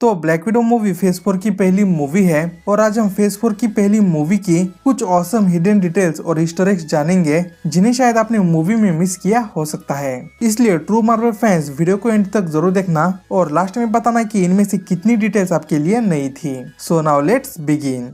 तो black window movie phase 4 की पहली मूवी है और आज हम फेज 4 की पहली मूवी की कुछ ऑसम हिडन डिटेल्स और ईस्टर एग्स जानेंगे जिन्हें शायद आपने मूवी में मिस किया हो सकता है। इसलिए ट्रू मार्वल फैंस वीडियो को एंड तक जरूर देखना और लास्ट में बताना कि इनमें से कितनी डिटेल्स आपके लिए नई थी। So now let's begin.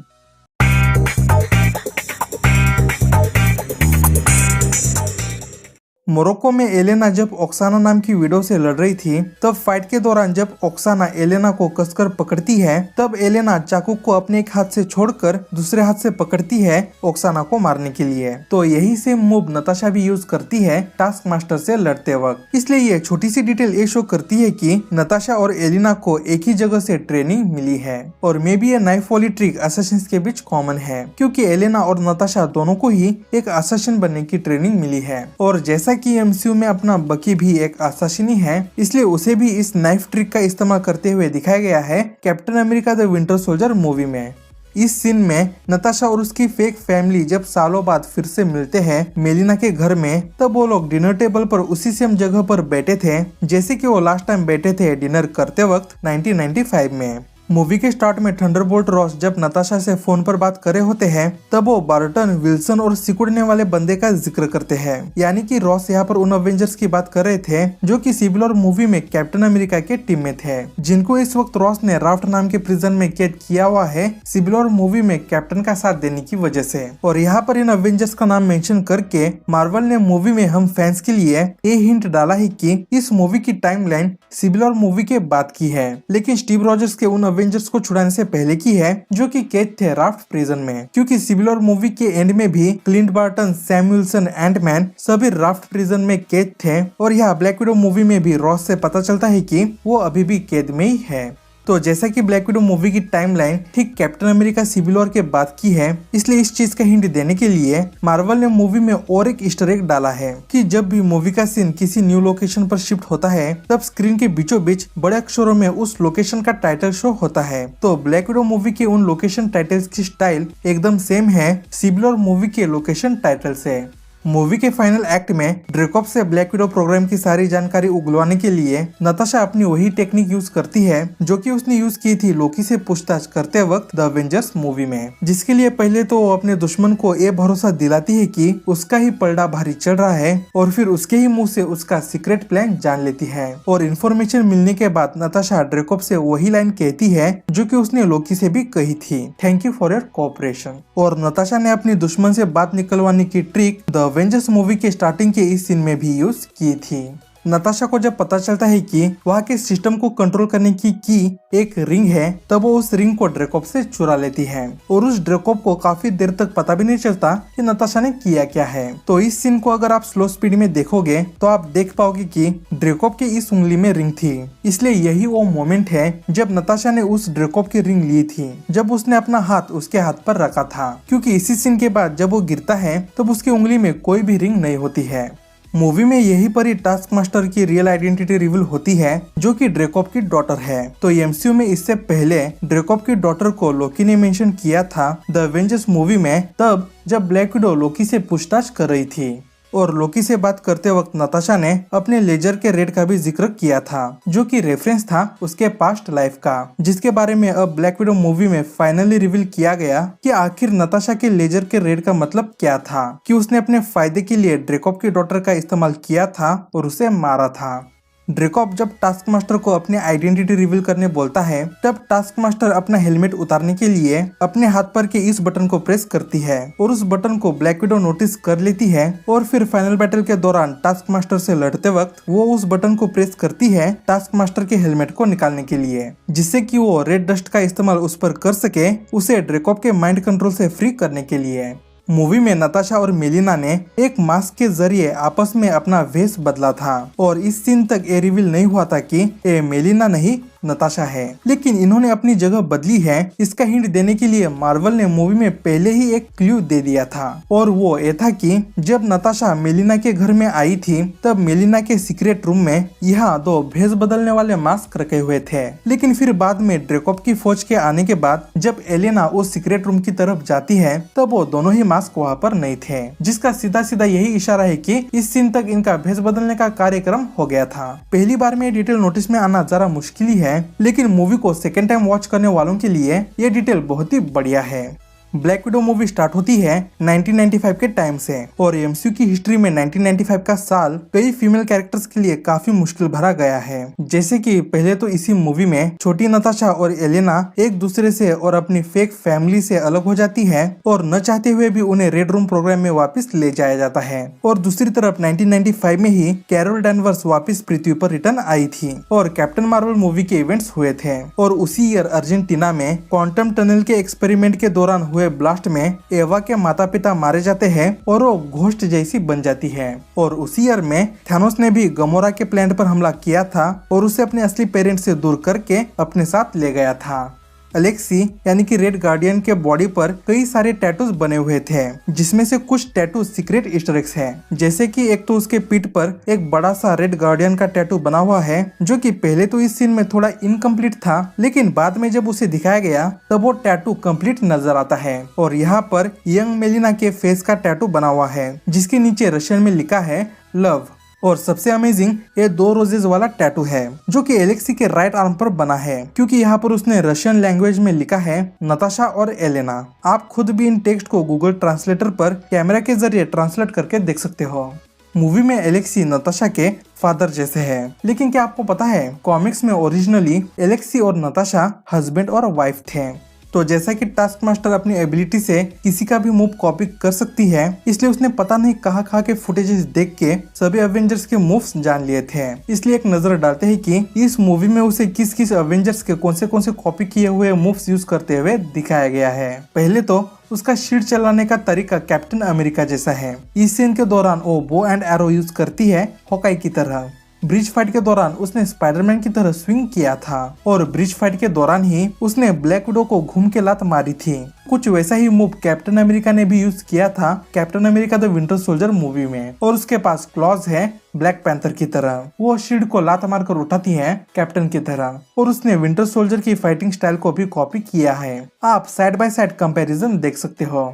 Morocco में एलेना जब ओक्साना नाम की विडो से लड़ रही थी, तब फाइट के दौरान जब ओक्साना एलेना को कसकर पकड़ती है, तब एलेना चाकू को अपने एक हाथ से छोड़कर दूसरे हाथ से पकड़ती है ओक्साना को मारने के लिए। तो यही सेम मूव नताशा भी यूज करती है टास्क मास्टर से लड़ते वक्त। इसलिए ये छोटी सी डिटेल ये शो करती है कि नताशा और एलेना को एक ही जगह से ट्रेनिंग मिली है और मे बी ये नाइफ वाली ट्रिक असैसिन्स के बीच कॉमन है, क्योंकि एलेना और नताशा दोनों को ही एक असैसिन बनने की ट्रेनिंग मिली है। और जैसा कि एमसीयू में अपना बकी भी एक असासिनी है, इसलिए उसे भी इस नाइफ ट्रिक का इस्तेमाल करते हुए दिखाया गया है captain America the winter soldier movie में। इस सीन में नताशा और उसकी फेक फैमिली जब सालों बाद फिर से मिलते हैं मेलिना के घर में, तब वो लोग डिनर टेबल पर उसी सेम जगह पर बैठे थे जैसे कि वो लास्ट टाइम बैठे थे डिनर करते वक्त 1995 में। मूवी के स्टार्ट में थंडरबोल्ट रॉस जब नताशा से फोन पर बात करे होते हैं, तब वो बार्टन, विल्सन और सिकुड़ने वाले बंदे का जिक्र करते हैं। यानी कि रॉस यहाँ पर उन अवेंजर्स की बात कर रहे थे जो कि सिविल वॉर मूवी में कैप्टन अमेरिका के टीम में थे, जिनको इस वक्त रॉस ने राफ्ट नाम के प्रिजन में कैद किया हुआ है सिविल वॉर मूवी में कैप्टन का साथ देने की वजह से। और यहाँ पर इन अवेंजर्स का नाम मेंशन करके मार्वल ने मूवी में हम फैंस के लिए ये हिंट डाला है कि इस मूवी की टाइमलाइन सिविल वॉर मूवी के बाद की है, लेकिन स्टीव रॉजर्स के उन अवेंजर्स को छुड़ाने से पहले की है जो कि कैद थे राफ्ट प्रिजन में। क्योंकि सिविल वॉर मूवी के एंड में भी Clint Barton, Sam Wilson, Antman सभी राफ्ट प्रिजन में कैद थे और यहाँ ब्लैक विडो मूवी में भी रॉस से पता चलता है कि वो अभी भी कैद में ही है। तो जैसा कि ब्लैक विडो मूवी की टाइमलाइन ठीक कैप्टन अमेरिका सिविल वॉर के बाद की है, इसलिए इस चीज का हिंट देने के लिए मार्वल ने मूवी में और एक ईस्टर एग डाला है कि जब भी मूवी का सीन किसी न्यू लोकेशन पर शिफ्ट होता है, तब स्क्रीन के बीचों बीच बड़े अक्षरों में उस लोकेशन का टाइटल शो होता है। तो ब्लैक विडो मूवी के उन लोकेशन टाइटल्स की स्टाइल एकदम सेम है सिविल वॉर मूवी के लोकेशन टाइटल से। मूवी के फाइनल एक्ट में ड्रेकॉप से ब्लैक विडो प्रोग्राम की सारी जानकारी उगलवाने के लिए नताशा अपनी वही टेक्निक यूज करती है जो कि उसने यूज की थी लोकी से पूछताछ करते वक्त द अवेंजर्स मूवी में, जिसके लिए पहले तो वो अपने दुश्मन को ये भरोसा दिलाती है कि उसका ही पलड़ा भारी चढ़ रहा है और फिर उसके ही मुंह से उसका सीक्रेट प्लान जान लेती है। और इन्फॉर्मेशन मिलने के बाद नताशा ड्रेकॉप से वही लाइन कहती है जो कि उसने लोकी से भी कही थी, thank you for your cooperation. और नताशा ने अपनी दुश्मन से बात निकलवाने की ट्रिक द अवेंजर्स मूवी के स्टार्टिंग के इस सीन में भी यूज की थी। नताशा को जब पता चलता है कि वहाँ के सिस्टम को कंट्रोल करने की एक रिंग है, तब वो उस रिंग को ड्रेकॉप से चुरा लेती है और उस ड्रेकॉप को काफी देर तक पता भी नहीं चलता कि नताशा ने किया क्या है। तो इस सीन को अगर आप स्लो स्पीड में देखोगे तो आप देख पाओगे कि ड्रेकॉप की इस उंगली में रिंग थी। इसलिए यही वो मोमेंट है जब नताशा ने उस ड्रेकॉप की रिंग ली थी, जब उसने अपना हाथ उसके हाथ पर रखा था, क्योंकि इसी सीन के बाद जब वो गिरता है तब उसकी उंगली में कोई भी रिंग नहीं होती है। मूवी में यही पर ही टास्क मास्टर की रियल आइडेंटिटी रिवील होती है जो कि ड्रेकॉप की डॉटर है। तो एमसीयू में इससे पहले ड्रेकॉप की डॉटर को लोकी ने मेंशन किया था द अवेंजर्स मूवी में, तब जब ब्लैक विडो लोकी से पूछताछ कर रही थी। और लोकी से बात करते वक्त नताशा ने अपने लेजर के रेड का भी जिक्र किया था जो कि रेफरेंस था उसके पास्ट लाइफ का, जिसके बारे में अब ब्लैक विडो मूवी में फाइनली रिवील किया गया कि आखिर नताशा के लेजर के रेड का मतलब क्या था, कि उसने अपने फायदे के लिए ड्रेकॉप की डॉटर का इस्तेमाल किया था और उसे मारा था। ड्रेकॉप जब टास्क मास्टर को अपनी आइडेंटिटी रिवील करने बोलता है, तब टास्क मास्टर अपना हेलमेट उतारने के लिए अपने हाथ पर के इस बटन को प्रेस करती है और उस बटन को ब्लैक विडो नोटिस कर लेती है और फिर फाइनल बैटल के दौरान टास्क मास्टर से लड़ते वक्त वो उस बटन को प्रेस करती है टास्क मास्टर के हेलमेट को निकालने के लिए, जिससे कि वो रेड डस्ट का इस्तेमाल उस पर कर सके, उसे ड्रेकॉप के माइंड कंट्रोल से फ्री करने के लिए। मूवी में नताशा और मेलिना ने एक मास्क के जरिए आपस में अपना वेश बदला था और इस सीन तक ये रिवील नहीं हुआ था कि ये मेलिना नहीं नताशा है, लेकिन इन्होंने अपनी जगह बदली है। इसका हिंट देने के लिए मार्वल ने मूवी में पहले ही एक क्लू दे दिया था और वो ये था कि जब नताशा मेलिना के घर में आई थी, तब मेलिना के सीक्रेट रूम में यहाँ 2 भेष बदलने वाले मास्क रखे हुए थे, लेकिन फिर बाद में ड्रेकॉप की फौज के आने के बाद जब एलेना उस सीक्रेट रूम की तरफ जाती है, तब वो दोनों ही मास्क वहाँ पर नहीं थे, जिसका सीधा सीधा यही इशारा है कि इस सीन तक इनका भेष बदलने का कार्यक्रम हो गया था। पहली बार में डिटेल नोटिस में आना जरा मुश्किल ही है, लेकिन मूवी को सेकेंड टाइम वॉच करने वालों के लिए ये डिटेल बहुत ही बढ़िया है। ब्लैक विडो मूवी स्टार्ट होती है 1995 के टाइम से और एमसीयू की हिस्ट्री में 1995 का साल कई फीमेल कैरेक्टर्स के लिए काफी मुश्किल भरा गया है। जैसे कि पहले तो इसी मूवी में छोटी नताशा और एलेना एक दूसरे से और अपनी फेक फैमिली से अलग हो जाती है और न चाहते हुए भी उन्हें रेड रूम प्रोग्राम में वापस ले जाया जाता है। और दूसरी तरफ 1995 में ही कैरोल डैनवर्स वापस पृथ्वी पर रिटर्न आई थी और कैप्टन मार्वल मूवी के इवेंट्स हुए थे। और उसी ईयर अर्जेंटीना में क्वांटम टनल के एक्सपेरिमेंट के दौरान हुए ब्लास्ट में एवा के माता पिता मारे जाते हैं और वो घोस्ट जैसी बन जाती है। और उसी ईयर में थैनोस ने भी गमोरा के प्लैनेट पर हमला किया था और उसे अपने असली पेरेंट्स से दूर करके अपने साथ ले गया था। अलेक्सी यानी कि रेड गार्डियन के बॉडी पर कई सारे टैटूज बने हुए थे, जिसमें से कुछ टैटू सीक्रेट ईस्टर एग्स है। जैसे कि एक तो उसके पीठ पर एक बड़ा सा रेड गार्डियन का टैटू बना हुआ है, जो कि पहले तो इस सीन में थोड़ा इनकम्प्लीट था, लेकिन बाद में जब उसे दिखाया गया तब वो टैटू कंप्लीट नजर आता है। और यहाँ पर यंग मेलिना के फेस का टैटू बना हुआ है, जिसके नीचे रशियन में लिखा है लव। और सबसे अमेजिंग ये 2 रोजेज वाला टैटू है, जो कि एलेक्सी के राइट आर्म पर बना है, क्योंकि यहाँ पर उसने रशियन लैंग्वेज में लिखा है नताशा और एलेना। आप खुद भी इन टेक्स्ट को गूगल ट्रांसलेटर पर कैमरा के जरिए ट्रांसलेट करके देख सकते हो। मूवी में एलेक्सी नताशा के फादर जैसे है, लेकिन क्या आपको पता है कॉमिक्स में ओरिजिनली एलेक्सी और नताशा हस्बैंड और वाइफ थे। तो जैसा कि टास्क मास्टर अपनी एबिलिटी से किसी का भी मूव कॉपी कर सकती है, इसलिए उसने पता नहीं कहाँ के फुटेजेस देख के सभी एवेंजर्स के मूव्स जान लिए थे। इसलिए एक नजर डालते हैं कि इस मूवी में उसे किस किस एवेंजर्स के कौन से कॉपी किए हुए मूव्स यूज करते हुए दिखाया गया है। पहले तो उसका शील्ड चलाने का तरीका कैप्टन अमेरिका जैसा है। इस सीन के दौरान वो बो एंड एरो यूज करती है हॉकाई की तरह। ब्रिज फाइट के दौरान उसने स्पाइडरमैन की तरह स्विंग किया था और ब्रिज फाइट के दौरान ही उसने ब्लैक विडो को घूम के लात मारी थी। कुछ वैसा ही मूव कैप्टन अमेरिका ने भी यूज किया था captain America the winter soldier movie में। और उसके पास क्लॉज है ब्लैक पैंथर की तरह, वो शील्ड को लात मार कर उठाती है कैप्टन की तरह। और उसने विंटर सोल्जर की फाइटिंग स्टाइल को भी कॉपी किया है। आप साइड बाय साइड कंपैरिजन देख सकते हो।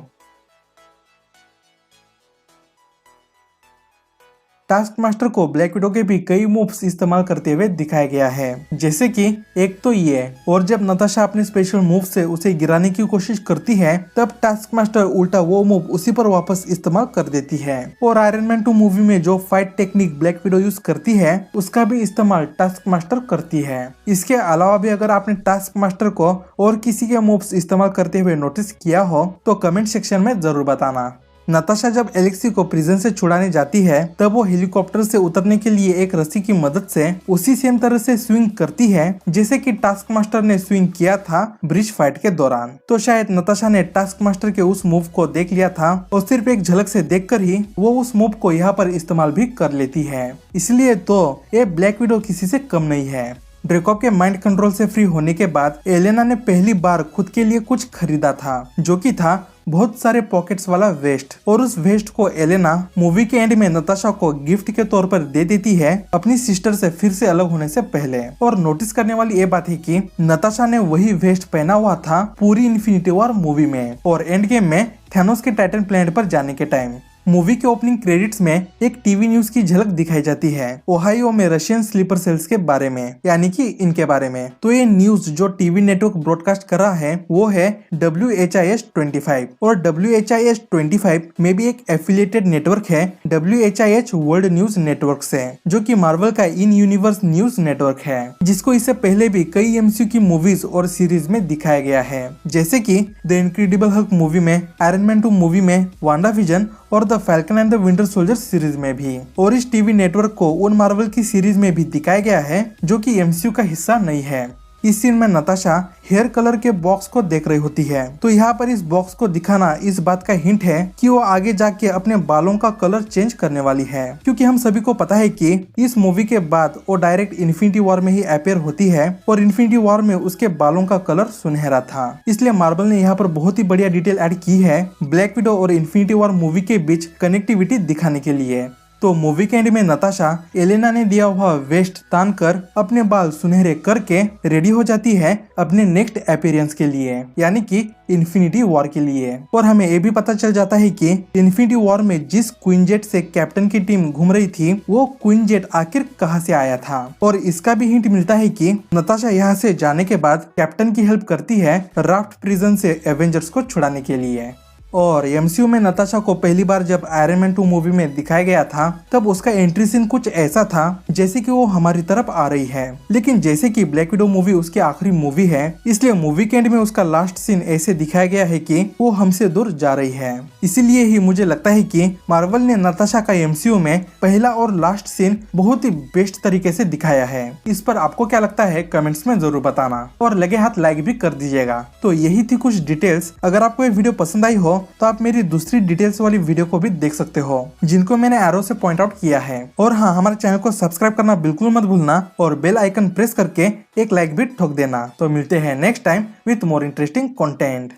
टास्क मास्टर को ब्लैक विडो के भी कई मूव्स इस्तेमाल करते हुए दिखाया गया है, जैसे कि एक तो ये। और जब नताशा अपने स्पेशल मूव से उसे गिराने की कोशिश करती है, तब टास्क मास्टर उल्टा वो मूव उसी पर वापस इस्तेमाल कर देती है। और आयरन मैन 2 मूवी में जो fight technique black window use करती है, उसका भी इस्तेमाल टास्क मास्टर करती है। इसके अलावा भी अगर आपने टास्क मास्टर को और किसी के मूव्स इस्तेमाल करते हुए नोटिस किया हो तो कमेंट सेक्शन में जरूर बताना। नताशा जब एलेक्सी को प्रिजन से छुड़ाने जाती है, तब वो हेलीकॉप्टर से उतरने के लिए एक रस्सी की मदद से उसी सेम तरह से स्विंग करती है जैसे कि टास्क मास्टर ने स्विंग किया था ब्रिज फाइट के दौरान। तो शायद नताशा ने टास्क मास्टर के उस मूव को देख लिया था और सिर्फ एक झलक से देखकर ही वो उस मूव को यहाँ पर इस्तेमाल भी कर लेती है। इसलिए तो ये ब्लैक विडो किसी से कम नहीं है। ड्रेकॉप के माइंड कंट्रोल से फ्री होने के बाद एलेना ने पहली बार खुद के लिए कुछ खरीदा था, जो कि था बहुत सारे पॉकेट्स वाला वेस्ट। और उस वेस्ट को एलेना मूवी के एंड में नताशा को गिफ्ट के तौर पर दे देती है अपनी सिस्टर से फिर से अलग होने से पहले। और नोटिस करने वाली ये बात है कि नताशा ने वही वेस्ट पहना हुआ था पूरी इन्फिनिटी वॉर मूवी में और एंड गेम में थैनोस के टाइटन प्लैनेट पर जाने के टाइम। मूवी के ओपनिंग क्रेडिट्स में एक टीवी न्यूज की झलक दिखाई जाती है ओहायो में रशियन स्लीपर सेल्स के बारे में, यानी कि इनके बारे में। तो ये न्यूज जो टीवी नेटवर्क ब्रॉडकास्ट कर रहा है वो है WHIS 25 और WHIS 25 में भी एक एफिलिएटेड नेटवर्क है WHIH वर्ल्ड न्यूज नेटवर्क से, जो कि मार्वल का इन यूनिवर्स न्यूज नेटवर्क है, जिसको इससे पहले भी कई MCU की मूवीज और सीरीज में दिखाया गया है, जैसे कि द इनक्रेडिबल हल्क मूवी में, आयरन मैन 2 मूवी में, वांडा विजन और the falcon and the winter soldier series में भी। और इस टीवी नेटवर्क को उन मार्वल की सीरीज में भी दिखाया गया है जो कि MCU का हिस्सा नहीं है। इस सीन में नताशा हेयर कलर के बॉक्स को देख रही होती है, तो यहाँ पर इस बॉक्स को दिखाना इस बात का हिंट है कि वो आगे जाके अपने बालों का कलर चेंज करने वाली है, क्योंकि हम सभी को पता है कि इस मूवी के बाद वो डायरेक्ट इन्फिनिटी वॉर में ही अपेयर होती है और इन्फिनिटी वॉर में उसके बालों का कलर सुनहरा था। इसलिए मार्वल ने यहाँ पर बहुत ही बढ़िया डिटेल ऐड की है ब्लैक विडो और इन्फिनिटी वॉर मूवी के बीच कनेक्टिविटी दिखाने के लिए। तो मूवी के एंड में नताशा एलेना ने दिया हुआ वेस्ट तान कर अपने बाल सुनहरे करके रेडी हो जाती है अपने नेक्स्ट अपीयरेंस के लिए, यानी कि इन्फिनिटी वॉर के लिए। और हमें ये भी पता चल जाता है कि इन्फिनिटी वॉर में जिस क्वीन जेट से कैप्टन की टीम घूम रही थी वो क्वीन जेट आखिर कहां से आया था। और इसका भी हिंट मिलता है कि नताशा यहाँ से जाने के बाद कैप्टन की हेल्प करती है राफ्ट प्रिजन से एवेंजर्स को छुड़ाने के लिए। और एमसीयू में नताशा को पहली बार जब आयरन मैन 2 मूवी में दिखाया गया था तब उसका एंट्री सीन कुछ ऐसा था जैसे कि वो हमारी तरफ आ रही है, लेकिन जैसे कि ब्लैक विडो मूवी उसकी आखिरी मूवी है इसलिए मूवी के एंड में उसका लास्ट सीन ऐसे दिखाया गया है कि वो हमसे दूर जा रही है। इसीलिए ही मुझे लगता है कि मार्वल ने नताशा का एमसीयू में पहला और लास्ट सीन बहुत ही बेस्ट तरीके से दिखाया है। इस पर आपको क्या लगता है कमेंट्स में जरूर बताना और लगे हाथ लाइक भी कर दीजिएगा। तो यही थी कुछ डिटेल्स। अगर आपको ये वीडियो पसंद आई हो तो आप मेरी दूसरी डिटेल्स वाली वीडियो को भी देख सकते हो जिनको मैंने एरो से पॉइंट आउट किया है। और हाँ, हमारे चैनल को सब्सक्राइब करना बिल्कुल मत भूलना और बेल आइकन प्रेस करके एक लाइक भी ठोक देना। तो मिलते हैं next time with more interesting content.